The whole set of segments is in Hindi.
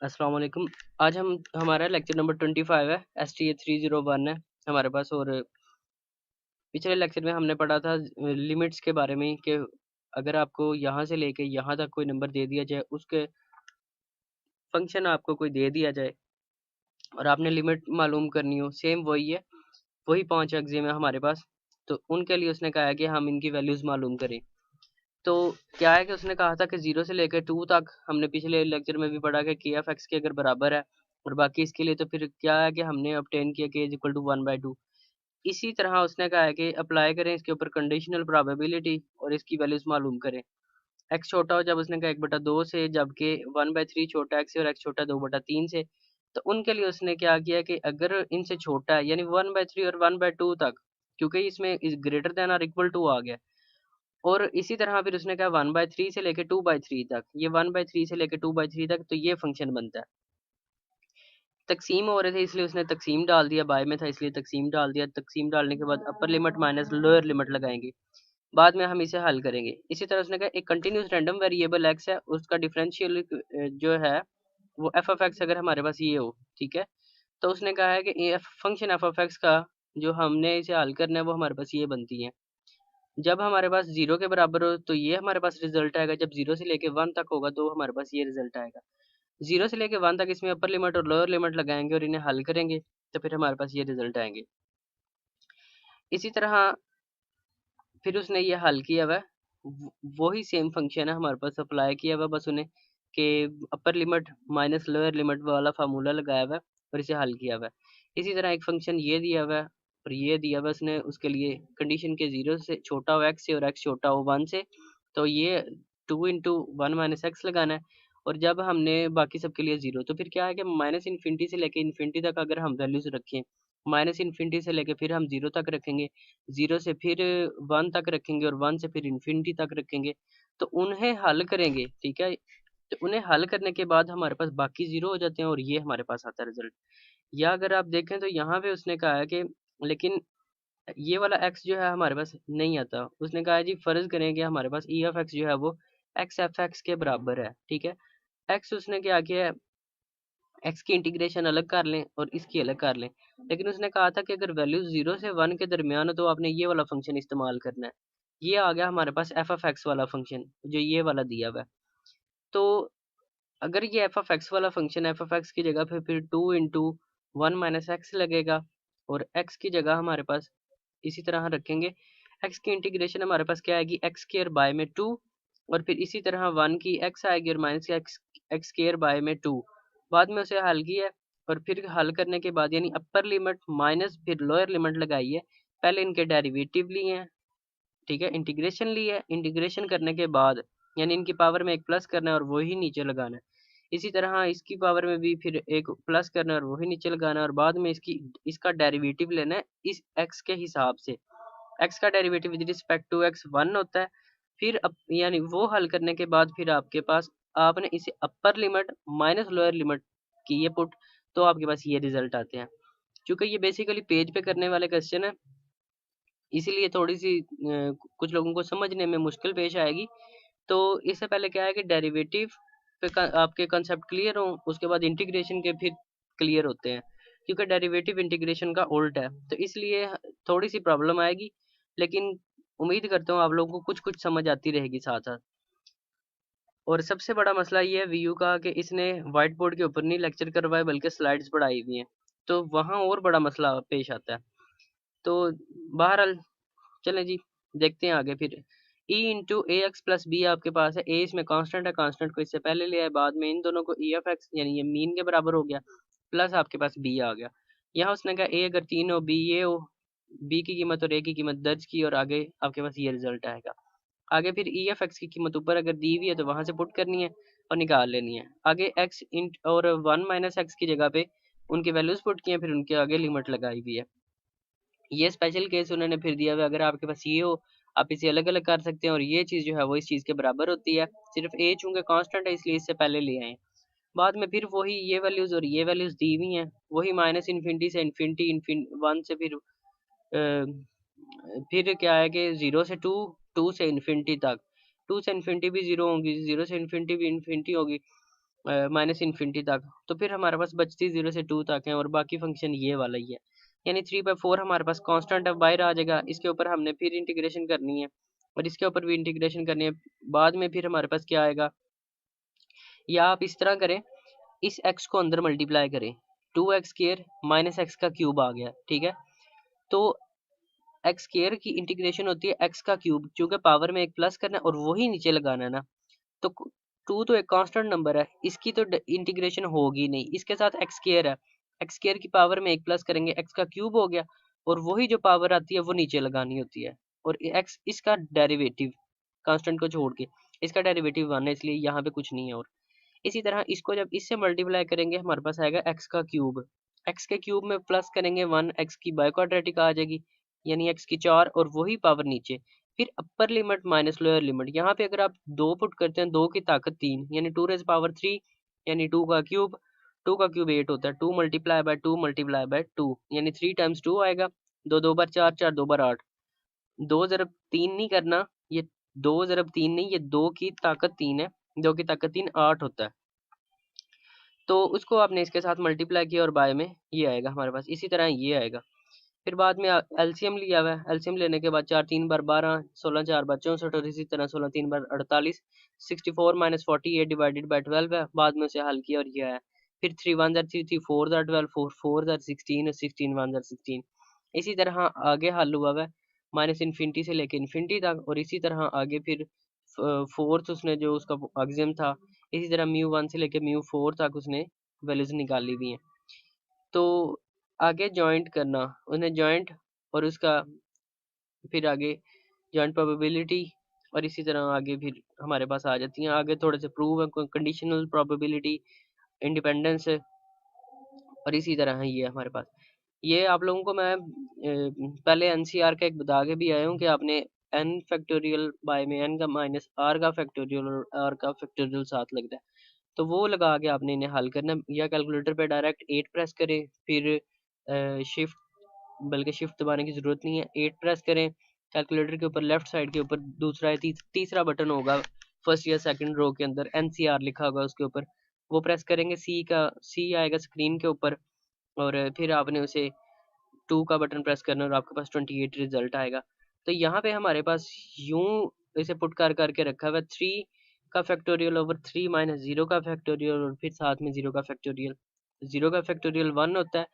अस्सलाम वालेकुम। आज हमारा लेक्चर नंबर 25 है। STA 301 है हमारे पास। और पिछले लेक्चर में हमने पढ़ा था लिमिट्स के बारे में कि अगर आपको यहाँ से लेके यहाँ तक कोई नंबर दे दिया जाए, उसके फंक्शन आपको कोई दे दिया जाए और आपने लिमिट मालूम करनी हो, सेम वही है, वही 5 एग्जाम है हमारे पास। तो उनके लिए उसने कहा है कि हम इनकी वैल्यूज़ मालूम करें। तो क्या है कि उसने कहा था कि 0 से लेकर 2 तक हमने पिछले लेक्चर में भी पढ़ा कि के एफ एक्स के अगर बराबर है और बाकी इसके लिए, तो फिर क्या है कि हमने ऑब्टेन किया कि इज इक्वल टू 1/2। इसी तरह उसने कहा है कि अप्लाई करें इसके ऊपर कंडीशनल प्रोबेबिलिटी और इसकी वैल्यूज मालूम करें। एक्स छोटा हो जब उसने कहा 1/2 से, जबकि 1/3 छोटा एक्स से और एक्स छोटा 2/3 से। तो उनके लिए उसने क्या किया कि अगर इनसे छोटा है यानी 1/3 और 1/2 तक, क्योंकि इसमें इज ग्रेटर देन और इक्वल टू आ गया। और इसी तरह फिर उसने कहा 1/3 से लेके 2/3 तक, ये 1/3 से लेके 2/3 तक, तो ये फंक्शन बनता है। तकसीम हो रहे थे इसलिए उसने तकसीम डाल दिया, बाय में था इसलिए तकसीम डाल दिया। तकसीम डालने के बाद upper limit minus lower limit लगाएंगे, बाद में हम इसे हल करेंगे। इसी तरह उसने कहा एक कंटिन्यूस रैंडम वेरिएबल एक्स है, उसका डिफरेंशियल जो है वो एफ ऑफ एक्स अगर हमारे पास ये हो, ठीक है। तो उसने कहा है कि फंक्शन एफ ऑफ एक्स का जो हमने इसे हल करना है वो हमारे पास ये बनती है। जब हमारे पास 0 के बराबर हो तो ये हमारे पास रिजल्ट आएगा, जब 0 से लेके 1 तक होगा तो हमारे पास ये रिजल्ट आएगा। 0 से लेके 1 तक इसमें अपर लिमिट और लोअर लिमिट लगाएंगे और इन्हें हल करेंगे, तो फिर हमारे पास ये रिजल्ट आएंगे। इसी तरह फिर उसने ये हल किया हुआ है, वही सेम फंक्शन है हमारे पास अप्लाई किया हुआ, बस उन्हें कि upper limit minus lower limit वाला फार्मूला लगाया हुआ है और इसे हल किया हुआ है। इसी तरह एक फंक्शन ये दिया हुआ है और ये दिया हुआ है उसने, उसके लिए कंडीशन के 0 से छोटा हो एक्स से और एक्स छोटा हो 1 से, तो ये 2 × 1 - x लगाना है। और जब हमने बाकी सबके लिए 0, तो फिर क्या है कि माइनस इन्फिनिटी से लेके इन्फिनिटी तक अगर हम वैल्यूज रखें, माइनस इन्फिनिटी से लेके फिर हम 0 तक रखेंगे, 0 से फिर 1 तक रखेंगे और 1 से फिर इन्फिनिटी तक रखेंगे, तो उन्हें हल करेंगे, ठीक है। तो उन्हें हल करने के बाद हमारे पास बाकी 0 हो जाते हैं और ये हमारे पास आता है रिजल्ट। या अगर आप देखें तो यहाँ पे उसने कहा है कि लेकिन ये वाला x जो है हमारे पास नहीं आता। उसने कहा है जी फर्ज करें कि हमारे पास ई ऑफ एक्स जो है वो एक्स एफ एक्स के बराबर है, ठीक है। एक्स उसने क्या किया है, एक्स की इंटीग्रेशन अलग कर लें और इसकी अलग कर लें। लेकिन उसने कहा था कि अगर वैल्यू 0 से 1 के दरमियान हो तो आपने ये वाला फंक्शन इस्तेमाल करना है। ये आ गया हमारे पास एफ ऑफ एक्स वाला फंक्शन जो ये वाला दिया हुआ है। तो अगर ये एफ ऑफ एक्स वाला फंक्शन, एफ ऑफ एक्स की जगह पे फिर 2 × 1 - x लगेगा और x की जगह हमारे पास इसी तरह रखेंगे। x की इंटीग्रेशन हमारे पास क्या आएगी, एक्स स्क्वायर बाय में 2, और फिर इसी तरह 1 की x आएगी और माइनस एक्स स्क्वायर बाय में 2। बाद में उसे हल किया और फिर हल करने के बाद यानी अपर लिमिट माइनस फिर लोअर लिमिट लगाई है। पहले इनके डेरिवेटिव लिए हैं, ठीक है, इंटीग्रेशन ली है। इंटीग्रेशन करने के बाद यानी इनकी पावर में एक प्लस करना है और वही नीचे लगाना है। इसी तरह इसकी पावर में भी फिर एक प्लस करना है और वही नीचे लगाना है, और बाद में इसका डेरिवेटिव लेना है इस x के हिसाब से। x का derivative with respect to x 1 होता है। फिर यानी वो हल करने के बाद फिर आपके पास आपने इसे upper limit minus lower limit की ये पुट, तो आपके पास ये रिजल्ट आते हैं। क्योंकि ये बेसिकली पेज पे करने वाले क्वेश्चन है, इसीलिए थोड़ी सी कुछ लोगों को समझने में मुश्किल पेश आएगी। तो इससे पहले क्या है कि डेरिवेटिव पे आपके कंसेप्ट क्लियर हो, उसके बाद इंटीग्रेशन के फिर क्लियर होते हैं, क्योंकि डेरिवेटिव इंटीग्रेशन का उल्ट है, तो इसलिए थोड़ी सी प्रॉब्लम आएगी। लेकिन उम्मीद करता हूँ आप लोगों को कुछ कुछ समझ आती रहेगी साथ साथ। और सबसे बड़ा मसला ये है वीयू का कि इसने व्हाइट बोर्ड के ऊपर नहीं लेक्चर करवाए बल्कि स्लाइड्स पढ़ाई हुई हैं, तो वहाँ और बड़ा मसला पेश आता है। तो बहरहाल चलें जी, देखते हैं आगे। फिर e × ax + b आपके पास है। a इसमें कांस्टेंट है, कांस्टेंट को इससे पहले लिया है, बाद में इन दोनों को e ऑफ x यानी ये मीन के बराबर हो गया, प्लस आपके पास b आ गया। यहाँ उसने कहा a अगर 3 हो, b ये हो, b की कीमत और a की कीमत दर्ज की, और आगे आपके पास ये रिजल्ट आएगा। आगे फिर e ऑफ x की कीमत ऊपर अगर दी हुई है तो वहां से पुट करनी है और निकाल लेनी है। आगे x इंट और 1 - x की जगह पे उनकी वैल्यूज पुट की हैं, फिर उनके आगे लिमिट लगाई हुई है। ये स्पेशल केस उन्होंने फिर दिया हुआ, अगर आपके पास ये हो आप इसे अलग अलग कर सकते हैं और ये चीज़ जो है वो इस चीज़ के बराबर होती है। सिर्फ a चूंकि कांस्टेंट है इसलिए इससे पहले ले आए। बाद में फिर वही ये वैल्यूज और ये वैल्यूज दी हुई हैं, वही माइनस इन्फिनिटी से इन्फिनिटी, 1 से फिर क्या है कि 0 से 2, 2 से इन्फिनिटी तक, 2 से इन्फिनिटी भी 0 होगी, 0 से इन्फिनिटी भी इन्फिनिटी होगी। माइनस इन्फिनिटी तक, तो फिर हमारे पास बचती 0 से 2 तक है और बाकी फंक्शन ये वाला ही है। यानी 3/4 हमारे पास कांस्टेंट अब बाहर आ जाएगा, इसके ऊपर हमने फिर इंटीग्रेशन करनी है और इसके ऊपर भी इंटीग्रेशन करनी है। बाद में फिर हमारे पास क्या आएगा, या आप इस तरह करें, इस x को अंदर मल्टीप्लाई करें, 2x स्क्वायर माइनस एक्स का क्यूब आ गया, ठीक है। तो एक्स स्क्वायर की इंटीग्रेशन होती है x का क्यूब, क्योंकि पावर में एक प्लस करना है और वही नीचे लगाना है ना। तो 2 तो एक कांस्टेंट नंबर है, इसकी तो इंटीग्रेशन होगी नहीं, इसके साथ एक्स स्क्वायर है, एक्स स्क्वायर की पावर में एक प्लस करेंगे, x का क्यूब हो गया और वही जो पावर आती है वो नीचे लगानी होती है। और x इसका डेरिवेटिव, कांस्टेंट को छोड़ के इसका डेरिवेटिव 1 है, इसलिए यहाँ पे कुछ नहीं है। और इसी तरह इसको जब इससे मल्टीप्लाई करेंगे हमारे पास आएगा x का क्यूब, x के क्यूब में प्लस करेंगे 1, x की बाय क्वाड्रेटिक आ जाएगी, यानी x की 4 और वही पावर नीचे। फिर upper limit minus lower limit, यहाँ पे अगर आप 2 पुट करते हैं, 2 की ताकत 3 यानी 2⁻³ यानी 2 का क्यूब, 2 का क्यूब 8 होता है, 2 मल्टीप्लाई बाय 2 मल्टीप्लाई बाय 2 यानी 3 टाइम्स 2 आएगा, 2 2 बार 4, 4 2 बार 8, 2 ज़रब 3 नहीं करना, ये 2 ज़रब 3 नहीं, ये 2 की ताकत 3 है, 2 की ताकत 3 8 होता है। तो उसको आपने इसके साथ मल्टीप्लाई किया और बाय में ये आएगा हमारे पास, इसी तरह ये आएगा। फिर बाद में एलसीएम लिया हुआ है, एलसीएम लेने के बाद 4 3 बार 12, 16 4 बार 64 और इसी तरह 16 3 बार 48, 64 माइनस 48 डिवाइडेड बाय 12 है, बाद में उसे हल किया और ये आया। फिर 3 1 ज़र 3 3 4 ज़र 12, 4 4 ज़र 16 और 16 1 ज़र 16। इसी तरह आगे हल हुआ है माइनस इन्फिनिटी से लेके इन्फिनिटी तक, और इसी तरह आगे फिर फोर्थ उसने जो उसका एक्सियम था, इसी तरह μ1 से लेके μ4 तक उसने वैल्यूज निकाली हुई हैं। तो आगे जॉइंट करना, उन्हें जॉइंट और उसका फिर आगे जॉइंट प्रोबेबिलिटी, और इसी तरह आगे फिर हमारे पास आ जाती हैं आगे थोड़े से प्रूव है, कंडीशनल प्रोबेबिलिटी, इंडिपेंडेंस, और इसी तरह है ये हमारे पास। ये आप लोगों को मैं पहले एनसीआर का एक बता के भी आया हूँ कि आपने n फैक्टोरियल बाय में n का माइनस r का फैक्टोरियल और r का फैक्टोरियल साथ लगता है, तो वो लगा के आपने इन्हें हल करना है। या कैलकुलेटर पे डायरेक्ट 8 प्रेस करें, फिर शिफ्ट, बल्कि शिफ्ट दबाने की ज़रूरत नहीं है, 8 प्रेस करें, कैलकुलेटर के ऊपर लेफ्ट साइड के ऊपर दूसरा है तीसरा बटन होगा फर्स्ट या सेकंड रो के अंदर, एनसीआर लिखा होगा उसके ऊपर, वो प्रेस करेंगे, सी आएगा स्क्रीन के ऊपर, और फिर आपने उसे 2 का बटन प्रेस करना और आपके पास 28 रिजल्ट आएगा। तो यहाँ पे हमारे पास यूं इसे पुट करके रखा हुआ है, 3 का फैक्टोरियल ओवर 3 माइनस 0 का फैक्टोरियल और फिर साथ में 0 का फैक्टोरियल, 0 का फैक्टोरियल 1 होता है।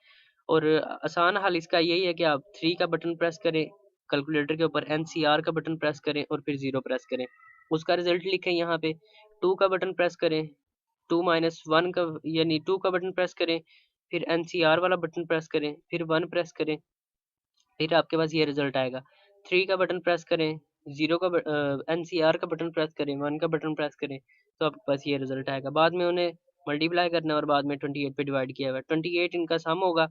और आसान हल इसका यही है कि आप 3 का बटन प्रेस करें कैलकुलेटर के ऊपर, एनसीआर का बटन प्रेस करें और फिर 0 प्रेस करें, उसका रिजल्ट लिखें यहाँ पे। 2 का बटन प्रेस करें, 2 माइनस 1 का यानी 2 का बटन प्रेस करें, फिर एनसीआर वाला बटन प्रेस करें, फिर 1 प्रेस करें, फिर आपके पास ये रिजल्ट आएगा। 3 का बटन प्रेस करें, 0 का एनसीआर का बटन प्रेस करें, 1 का बटन प्रेस करें, तो आपके पास ये रिजल्ट आएगा। बाद में उन्हें मल्टीप्लाई करना है और बाद में 28 पे डिवाइड किया हुआ है, 28 इनका सम होगा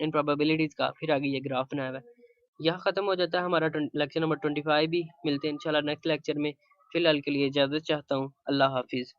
इन प्रोबेबिलिटीज़ का। फिर आगे ये ग्राफ बनाया हुआ है। यहाँ ख़त्म हो जाता है हमारा लेक्चर नंबर 25 भी। मिलते हैं इंशाल्लाह नेक्स्ट लेक्चर में। फ़िलहाल के लिए इजाज़त चाहता हूँ। अल्लाह हाफिज़।